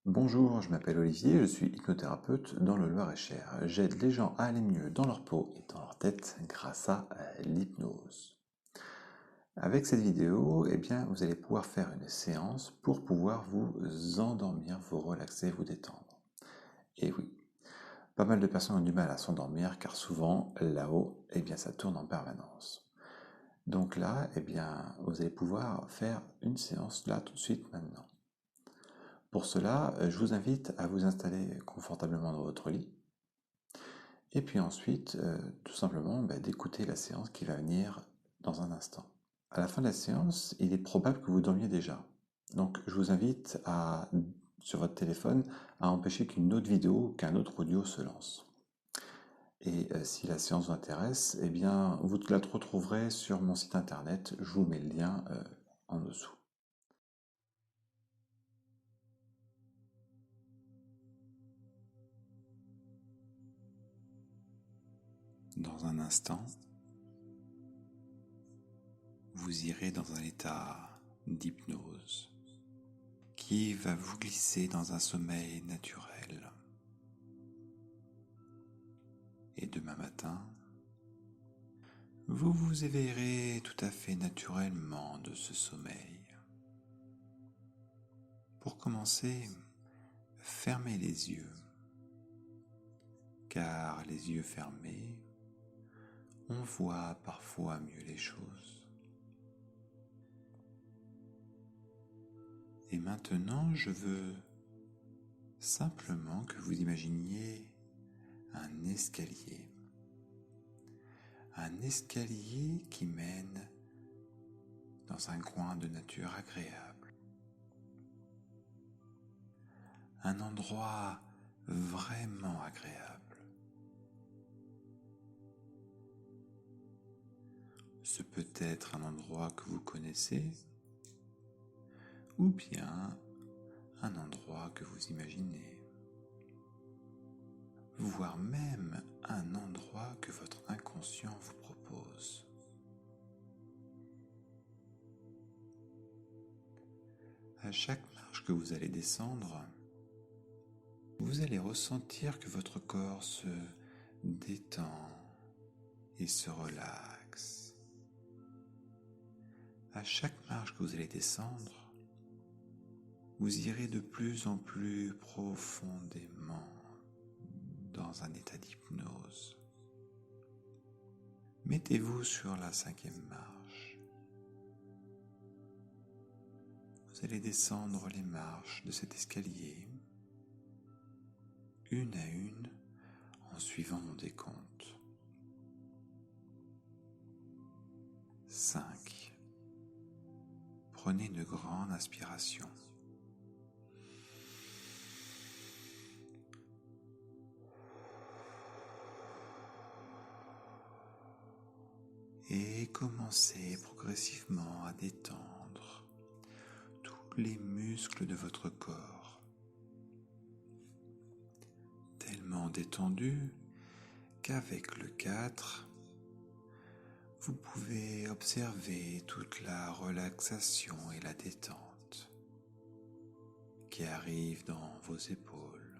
Bonjour, je m'appelle Olivier, je suis hypnothérapeute dans le Loir-et-Cher. J'aide les gens à aller mieux dans leur peau et dans leur tête grâce à l'hypnose. Avec cette vidéo, vous allez pouvoir faire une séance pour pouvoir vous endormir, vous relaxer, vous détendre. Et oui, pas mal de personnes ont du mal à s'endormir car souvent là-haut, ça tourne en permanence. Donc là, vous allez pouvoir faire une séance là tout de suite maintenant. Pour cela, je vous invite à vous installer confortablement dans votre lit et puis ensuite, tout simplement, d'écouter la séance qui va venir dans un instant. À la fin de la séance, il est probable que vous dormiez déjà. Donc, je vous invite sur votre téléphone, à empêcher qu'une autre vidéo ou qu'un autre audio se lance. Et si la séance vous intéresse, vous la retrouverez sur mon site internet. Je vous mets le lien en dessous. Dans un instant, vous irez dans un état d'hypnose qui va vous glisser dans un sommeil naturel. Et demain matin, vous vous éveillerez tout à fait naturellement de ce sommeil. Pour commencer, fermez les yeux, car les yeux fermés, on voit parfois mieux les choses. Et maintenant, je veux simplement que vous imaginiez un escalier. Un escalier qui mène dans un coin de nature agréable. Un endroit vraiment agréable. Ce peut être un endroit que vous connaissez ou bien un endroit que vous imaginez, voire même un endroit que votre inconscient vous propose. À chaque marche que vous allez descendre, vous allez ressentir que votre corps se détend et se relaxe. À chaque marche que vous allez descendre, vous irez de plus en plus profondément dans un état d'hypnose. Mettez-vous sur la 5e marche. Vous allez descendre les marches de cet escalier, une à une, en suivant mon décompte. 5. Prenez une grande inspiration. Et commencez progressivement à détendre tous les muscles de votre corps, tellement détendus qu'avec le 4, vous pouvez observer toute la relaxation et la détente qui arrive dans vos épaules.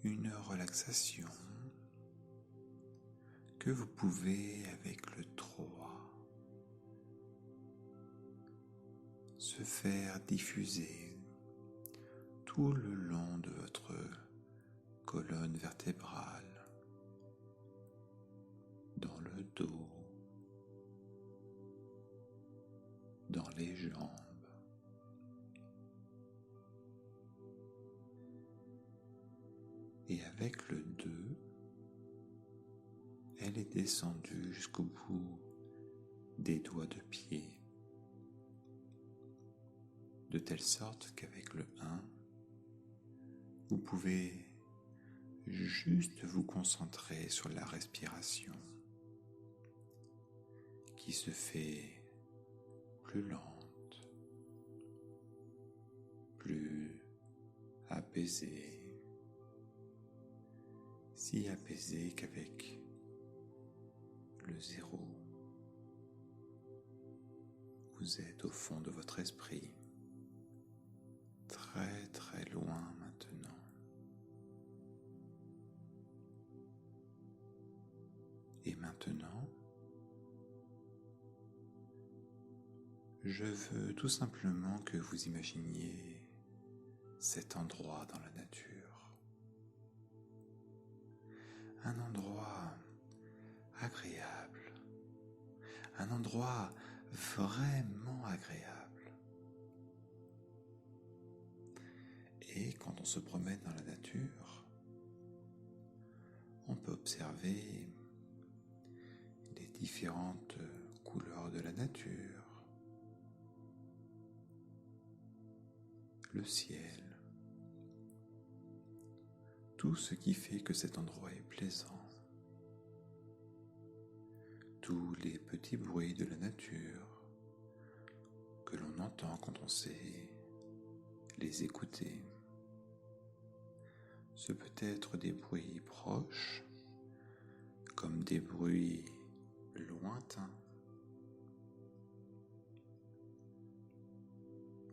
Une relaxation que vous pouvez, avec le 3, se faire diffuser tout le long de votre colonne vertébrale, dans le dos, dans les jambes. Et avec le 2, elle est descendue jusqu'au bout des doigts de pied, de telle sorte qu'avec le 1, vous pouvez juste vous concentrer sur la respiration qui se fait plus lente, plus apaisée, si apaisée qu'avec le 0, vous êtes au fond de votre esprit, très très loin maintenant. Et maintenant, je veux tout simplement que vous imaginiez cet endroit dans la nature. Un endroit agréable, un endroit vraiment agréable. Et quand on se promène dans la nature, on peut observer les différentes couleurs de la nature, le ciel, tout ce qui fait que cet endroit est plaisant, tous les petits bruits de la nature que l'on entend quand on sait les écouter. Ce peut être des bruits proches, comme des bruits lointains.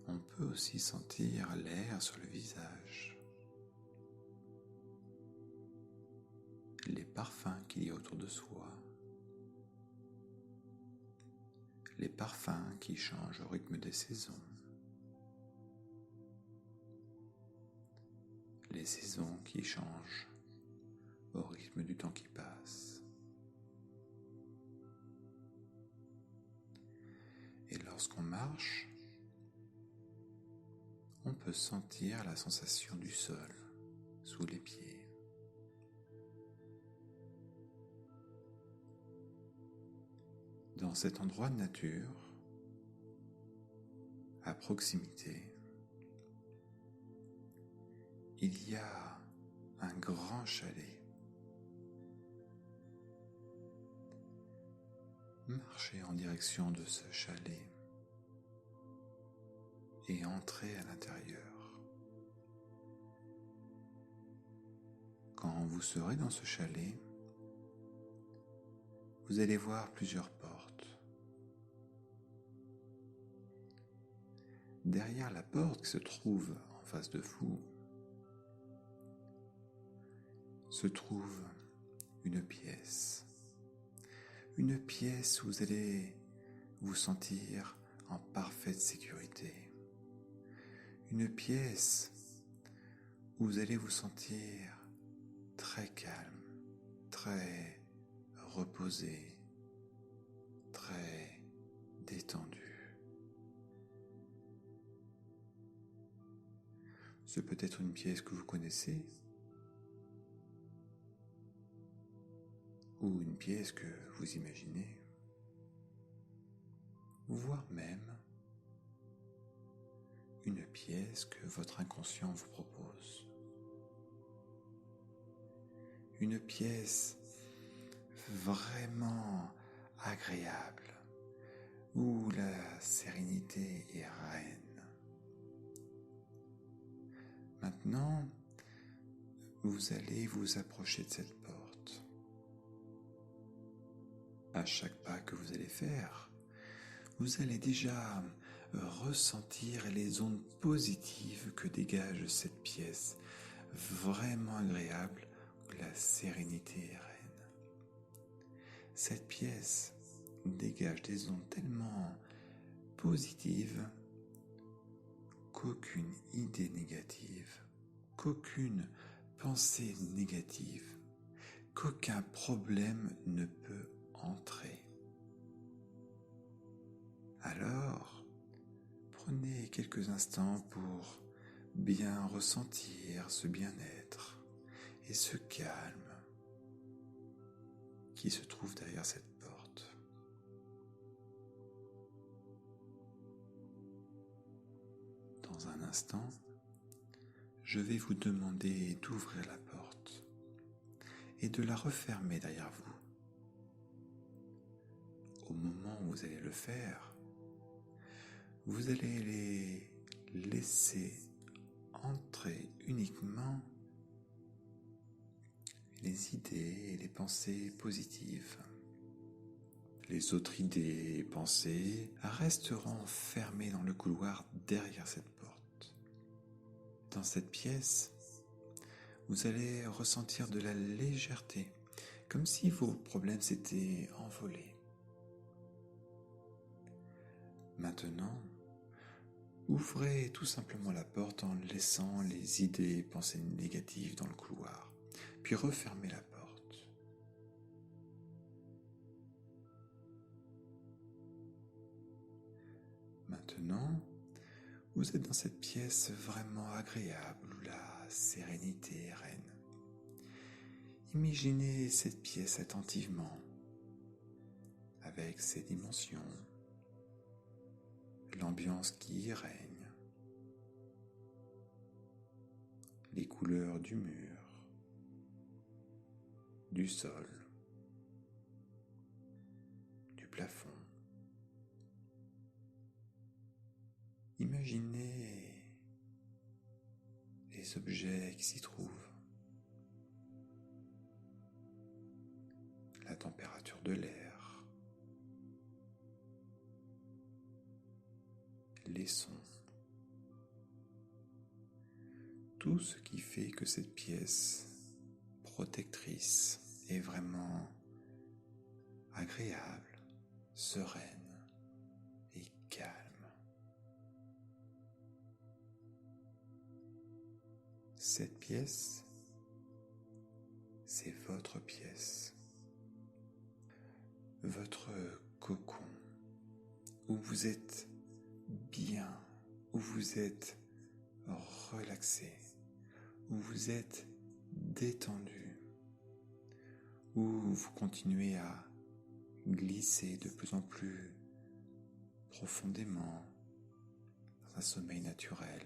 On peut aussi sentir l'air sur le visage, les parfums qu'il y a autour de soi, les parfums qui changent au rythme des saisons, les saisons qui changent au rythme du temps qui passe. Et lorsqu'on marche, on peut sentir la sensation du sol sous les pieds. Dans cet endroit de nature, à proximité, il y a un grand chalet. Marchez en direction de ce chalet et entrez à l'intérieur. Quand vous serez dans ce chalet, vous allez voir plusieurs portes. Derrière la porte qui se trouve en face de vous, se trouve une pièce où vous allez vous sentir en parfaite sécurité. Une pièce où vous allez vous sentir très calme, très reposé, très détendu. Ce peut être une pièce que vous connaissez ou une pièce que vous imaginez, voire même une pièce que votre inconscient vous propose. Une pièce vraiment agréable, où la sérénité est reine. Maintenant, vous allez vous approcher de cette porte. À chaque pas que vous allez faire, vous allez déjà ressentir les ondes positives que dégage cette pièce, vraiment agréable, où la sérénité est reine. Cette pièce dégage des ondes tellement positives qu'aucune idée négative, qu'aucune pensée négative, qu'aucun problème ne peut entrer. Alors, prenez quelques instants pour bien ressentir ce bien-être et ce calme qui se trouve derrière cette porte. Dans un instant, je vais vous demander d'ouvrir la porte et de la refermer derrière vous. Au moment où vous allez le faire, vous allez les laisser entrer uniquement les idées et les pensées positives. Les autres idées et pensées resteront fermées dans le couloir derrière cette porte. Dans cette pièce, vous allez ressentir de la légèreté, comme si vos problèmes s'étaient envolés. Maintenant, ouvrez tout simplement la porte en laissant les idées et pensées négatives dans le couloir, puis refermez la porte. Maintenant, vous êtes dans cette pièce vraiment agréable où la sérénité règne. Imaginez cette pièce attentivement, avec ses dimensions, l'ambiance qui y règne, les couleurs du mur, du sol, du plafond. Imaginez les objets qui s'y trouvent, la température de l'air, les sons, tout ce qui fait que cette pièce protectrice est vraiment agréable, sereine et calme. Cette pièce, c'est votre pièce, votre cocon, où vous êtes bien, où vous êtes relaxé, où vous êtes détendu, où vous continuez à glisser de plus en plus profondément dans un sommeil naturel.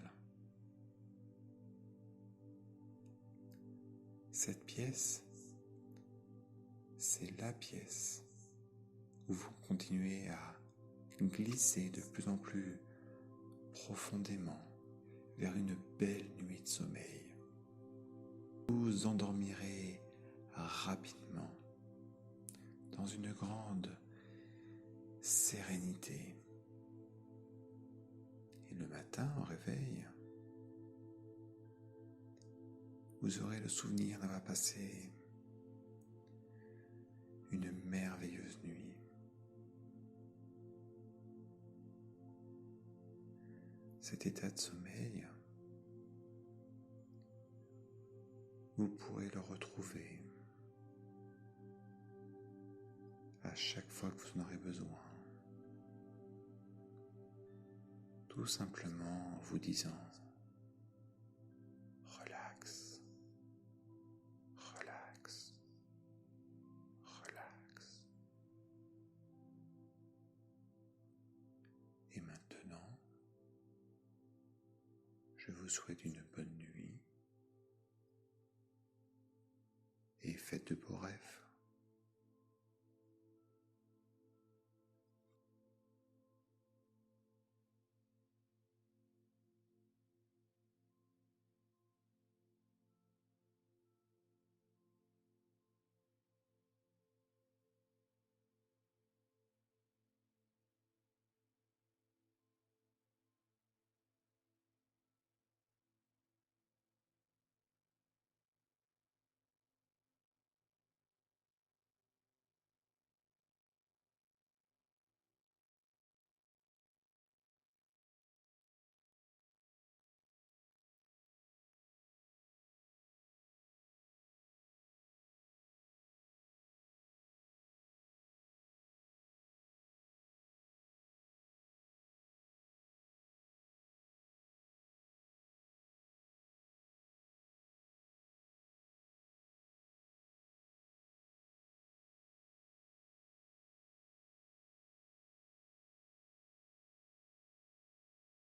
Cette pièce, c'est la pièce où vous continuez à glisser de plus en plus profondément vers une belle nuit de sommeil. Vous vous endormirez rapidement dans une grande sérénité. Et le matin, au réveil, vous aurez le souvenir d'avoir passé une merveilleuse nuit. Cet état de sommeil, vous pourrez le retrouver à chaque fois que vous en aurez besoin. Tout simplement en vous disant « Relax, relax, relax ». Et maintenant, je vous souhaite une bonne nuit et faites de beaux rêves.